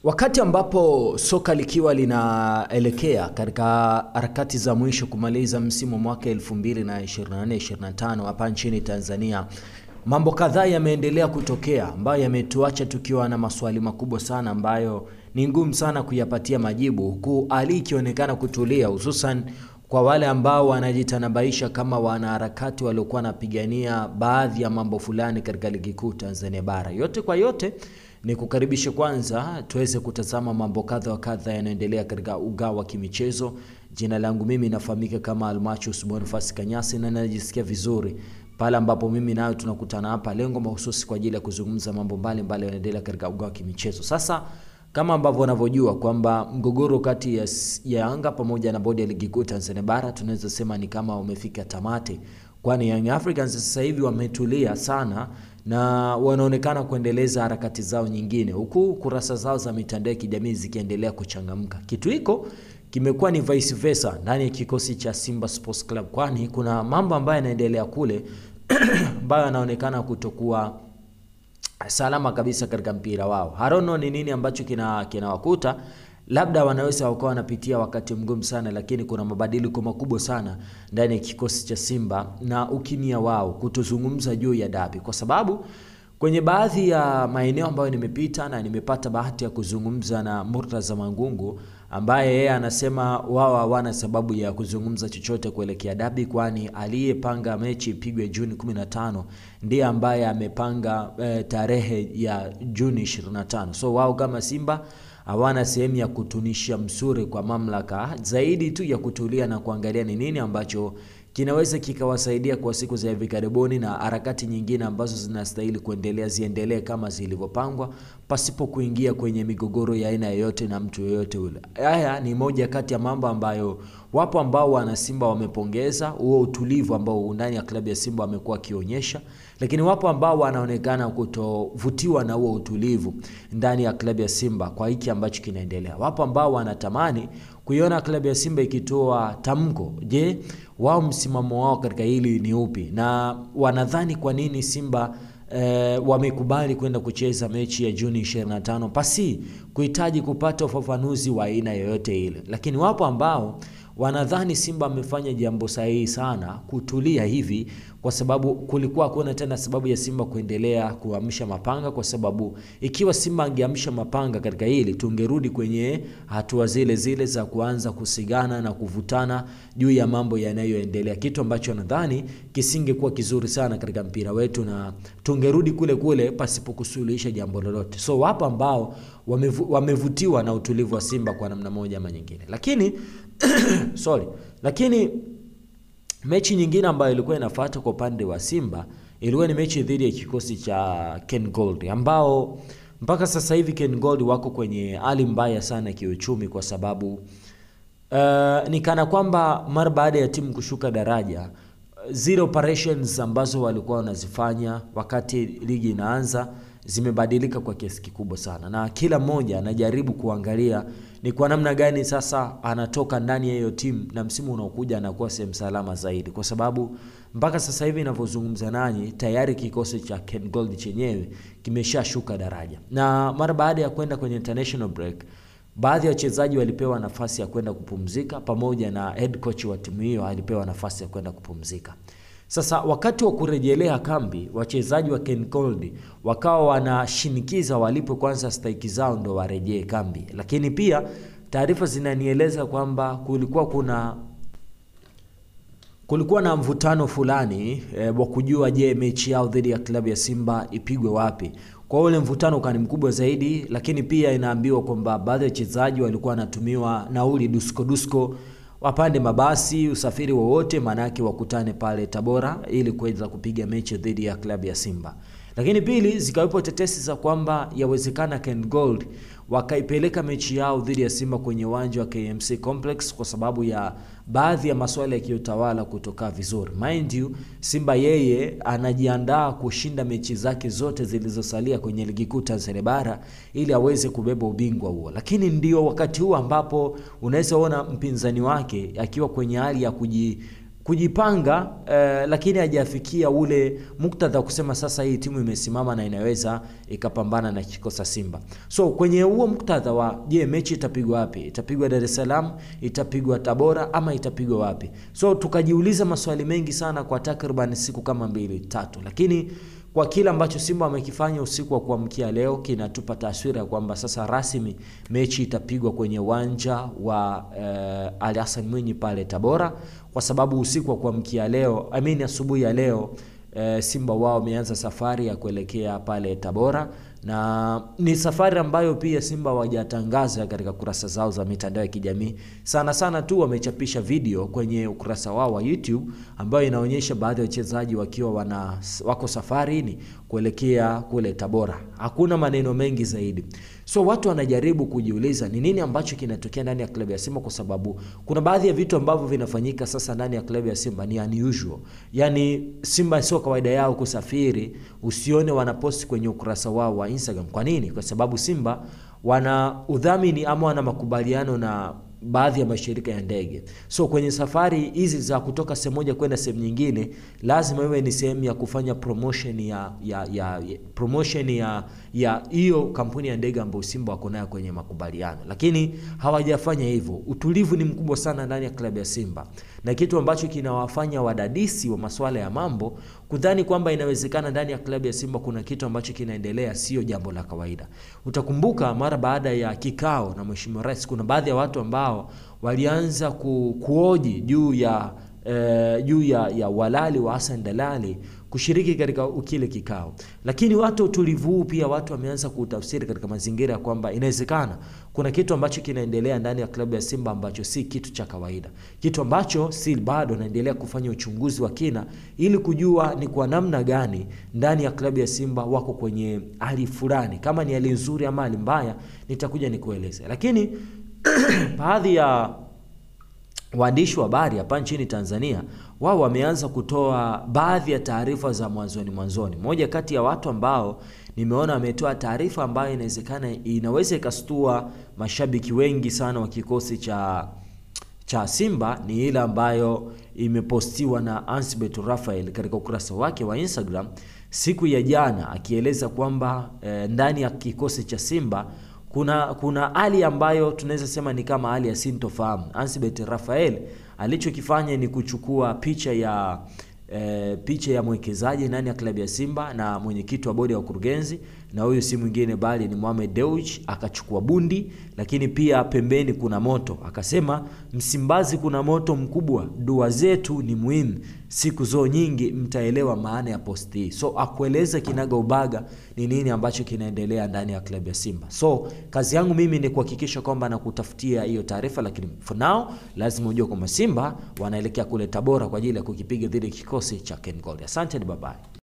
Wakati ambapo soka likiwa linaelekea katika harakati za mwisho kumaliza msimu mwaka 2024-2025 hapa nchini Tanzania, mambo kadhaa yameendelea kutokea ambayo yametuacha tukiwa na maswali makubwa sana ambayo ni ngumu sana kuyapatia majibu, huku hali ikionekana kutulia, hususan kwa wale ambao wanajitanabaisha kama wanaharakati waliokuwa wanapigania baadhi ya mambo fulani katika ligi kuu Tanzania bara. Yote kwa yote ni kukaribisha kwanza tuweze kutazama mambo kadha wa kadha yanaendelea katika uga wa kimichezo. Jina langu mimi nafahamika kama Almachus Boniface Kanyasi na najisikia vizuri pale ambapo mimi nayo tunakutana hapa lengo mahususi kwa ajili ya kuzungumza mambo mbalimbali yanaendelea katika uga wa kimichezo. Sasa kama ambavyo unavyojua kwamba mgogoro kati ya Yanga pamoja na bodi ya ligi kuu Tanzania bara tunaweza sema ni kama umefika tamati, kwani Young Africans sasa hivi wametulia sana na wanaonekana kuendeleza harakati zao nyingine, huku kurasa zao za mitandao ya kijamii zikiendelea kuchangamka. Kitu hiko kimekuwa ni vice versa ndani ya kikosi cha Simba Sports Club, kwani kuna mambo ambayo yanaendelea kule ambayo yanaonekana kutokuwa salama kabisa katika mpira wao. Harono ni nini ambacho kinawakuta, labda wanaweza wakawa wanapitia wakati mgumu sana, lakini kuna mabadiliko makubwa sana ndani ya kikosi cha Simba na ukimya wao kutozungumza juu ya dabi, kwa sababu kwenye baadhi ya maeneo ambayo nimepita na nimepata bahati ya kuzungumza na Murtaza Mangungu ambaye yeye anasema wao hawana sababu ya kuzungumza chochote kuelekea dabi, kwani aliyepanga mechi ipigwe Juni 15 ndiye ambaye amepanga tarehe ya Juni 25. So wao kama Simba hawana sehemu ya kutunisha msuri kwa mamlaka, zaidi tu ya kutulia na kuangalia ni nini ambacho kinaweza kikawasaidia kwa siku za hivi karibuni, na harakati nyingine ambazo zinastahili kuendelea ziendelee kama zilivyopangwa pasipo kuingia kwenye migogoro ya aina yoyote na mtu yoyote ule. Haya ni moja kati ya mambo ambayo wapo ambao wana Simba wamepongeza huo utulivu ambao ndani ya klabu ya Simba wamekuwa kionyesha, lakini wapo ambao wanaonekana kutovutiwa na huo utulivu ndani ya klabu ya Simba kwa hiki ambacho kinaendelea. Wapo ambao wanatamani kuiona klabu ya Simba ikitoa tamko. Je, wao msimamo wao katika hili ni upi, na wanadhani kwa nini Simba wamekubali kwenda kucheza mechi ya Juni 25 pasi kuhitaji kupata ufafanuzi wa aina yoyote ile? Lakini wapo ambao wanadhani Simba amefanya jambo sahihi sana kutulia hivi, kwa sababu kulikuwa kuna tena sababu ya Simba kuendelea kuamsha mapanga, kwa sababu ikiwa Simba angeamsha mapanga katika hili tungerudi kwenye hatua zile za kuanza kusigana na kuvutana juu ya mambo yanayoendelea, kitu ambacho nadhani kisingekuwa kizuri sana katika mpira wetu na tungerudi kule pasipo kusuluhisha jambo lolote. So wapo ambao wamevutiwa na utulivu wa Simba kwa namna moja ama nyingine. Lakini mechi nyingine ambayo ilikuwa inafuata kwa upande wa Simba ilikuwa ni mechi dhidi ya kikosi cha Ken Gold, ambao mpaka sasa hivi Ken Gold wako kwenye hali mbaya sana kiuchumi, kwa sababu ni kana kwamba mara baada ya timu kushuka daraja, zile operations ambazo walikuwa wanazifanya wakati ligi inaanza zimebadilika kwa kiasi kikubwa sana, na kila mmoja anajaribu kuangalia ni kwa namna gani sasa anatoka ndani ya hiyo timu na msimu unaokuja anakuwa sehemu salama zaidi, kwa sababu mpaka sasa hivi ninavyozungumza nanyi tayari kikosi cha Ken Gold chenyewe kimeshashuka daraja, na mara baada ya kwenda kwenye international break baadhi ya wachezaji walipewa nafasi ya kwenda kupumzika, pamoja na head coach wa timu hiyo alipewa nafasi ya kwenda kupumzika. Sasa wakati wa kurejelea kambi, wachezaji wa Ken Gold wakawa wanashinikiza walipo kwanza stake zao ndo warejee kambi, lakini pia taarifa zinanieleza kwamba kulikuwa na mvutano fulani wa kujua je mechi yao dhidi ya klabu ya Simba ipigwe wapi. Kwa ule mvutano kani mkubwa zaidi, lakini pia inaambiwa kwamba baadhi ya wachezaji walikuwa wanatumiwa nauli dusko wapande mabasi usafiri wowote manake wakutane pale Tabora ili kuweza kupiga mechi dhidi ya klabu ya Simba. Lakini pili, zikawepo tetesi za kwamba yawezekana Ken Gold wakaipeleka mechi yao dhidi ya Simba kwenye uwanja wa KMC Complex kwa sababu ya baadhi ya masuala ya kiutawala kutoka vizuri. Mind you, Simba yeye anajiandaa kushinda mechi zake zote zilizosalia kwenye ligi kuu Tanzania bara ili aweze kubeba ubingwa huo. Lakini ndio wakati huu ambapo unaweza ona mpinzani wake akiwa kwenye hali ya kujipanga lakini hajafikia ule muktadha kusema sasa hii timu imesimama na inaweza ikapambana na kikosa Simba. So kwenye huo muktadha wa je, mechi itapigwa wapi? Itapigwa Dar es Salaam, itapigwa Tabora ama itapigwa wapi? So tukajiuliza maswali mengi sana kwa takriban siku kama 2-3, lakini kwa kila ambacho Simba wamekifanya usiku wa kuamkia leo kinatupa taswira ya kwamba sasa rasmi mechi itapigwa kwenye uwanja wa Ali Hassan Mwinyi pale Tabora, kwa sababu usiku wa kuamkia leo, asubuhi ya leo Simba wao wameanza safari ya kuelekea pale Tabora, na ni safari ambayo pia Simba hawajatangaza katika kurasa zao za mitandao ya kijamii. Sana tu wamechapisha video kwenye ukurasa wao wa YouTube ambayo inaonyesha baadhi ya wachezaji wakiwa wako safarini kuelekea kule Tabora. Hakuna maneno mengi zaidi. So watu wanajaribu kujiuliza ni nini ambacho kinatokea ndani ya klabu ya Simba, kwa sababu kuna baadhi ya vitu ambavyo vinafanyika sasa ndani ya klabu ya Simba ni unusual. Yani Simba sio kawaida yao kusafiri, usione wanaposti kwenye ukurasa wao wa Instagram. Kwa nini? Kwa sababu Simba wana udhamini ama wana makubaliano na baadhi ya mashirika ya ndege. So kwenye safari hizi za kutoka sehemu moja kwenda sehemu nyingine, lazima iwe ni sehemu ya kufanya promotion ya hiyo kampuni ya ndege ambayo Simba wako nayo kwenye makubaliano. Lakini hawajafanya hivyo. Utulivu ni mkubwa sana ndani ya klabu ya Simba, na kitu ambacho kinawafanya wadadisi wa masuala ya mambo kudhani kwamba inawezekana ndani ya klabu ya Simba kuna kitu ambacho kinaendelea, sio jambo la kawaida. Utakumbuka mara baada ya kikao na Mheshimiwa Rais, kuna baadhi ya watu ambao walianza kuoji juu ya walali wa Hassan Dalali kushiriki katika ukile kikao. Lakini watu utulivu pia watu wameanza kutafsiri katika mazingira ya kwamba inawezekana kuna kitu ambacho kinaendelea ndani ya klabu ya Simba ambacho si kitu cha kawaida. Kitu ambacho si bado naendelea kufanya uchunguzi wa kina ili kujua ni kwa namna gani ndani ya klabu ya Simba wako kwenye hali fulani. Kama ni hali nzuri ama hali mbaya nitakuja nikueleze. Lakini baadhi ya waandishi wa habari hapa nchini Tanzania wao wameanza kutoa baadhi ya taarifa za mwanzoni. Moja kati ya watu ambao nimeona ametoa taarifa ambayo inaweza ikastua mashabiki wengi sana wa kikosi cha Simba ni ile ambayo imepostiwa na Ansibet Raphael katika ukurasa wake wa Instagram siku ya jana, akieleza kwamba ndani ya kikosi cha Simba kuna hali ambayo tunaweza sema ni kama hali ya sintofahamu. Ansibet Raphael alichokifanya ni kuchukua picha ya mwekezaji ndani ya klabu ya Simba na mwenyekiti wa bodi ya ukurugenzi, na huyu si mwingine bali ni Mohamed Dewji. Akachukua bundi, lakini pia pembeni kuna moto. Akasema Msimbazi kuna moto mkubwa, dua zetu ni muhimu, siku zo nyingi mtaelewa maana ya posti hii. So akueleza kinaga ubaga ni nini ambacho kinaendelea ndani ya klabu ya Simba. So kazi yangu mimi ni kuhakikisha kwamba nakutafutia hiyo taarifa, lakini for now lazima ujue kwamba Simba wanaelekea kule Tabora kwa ajili ya kukipiga dhidi ya kikosi cha Ken Gold. Asante, bye bye.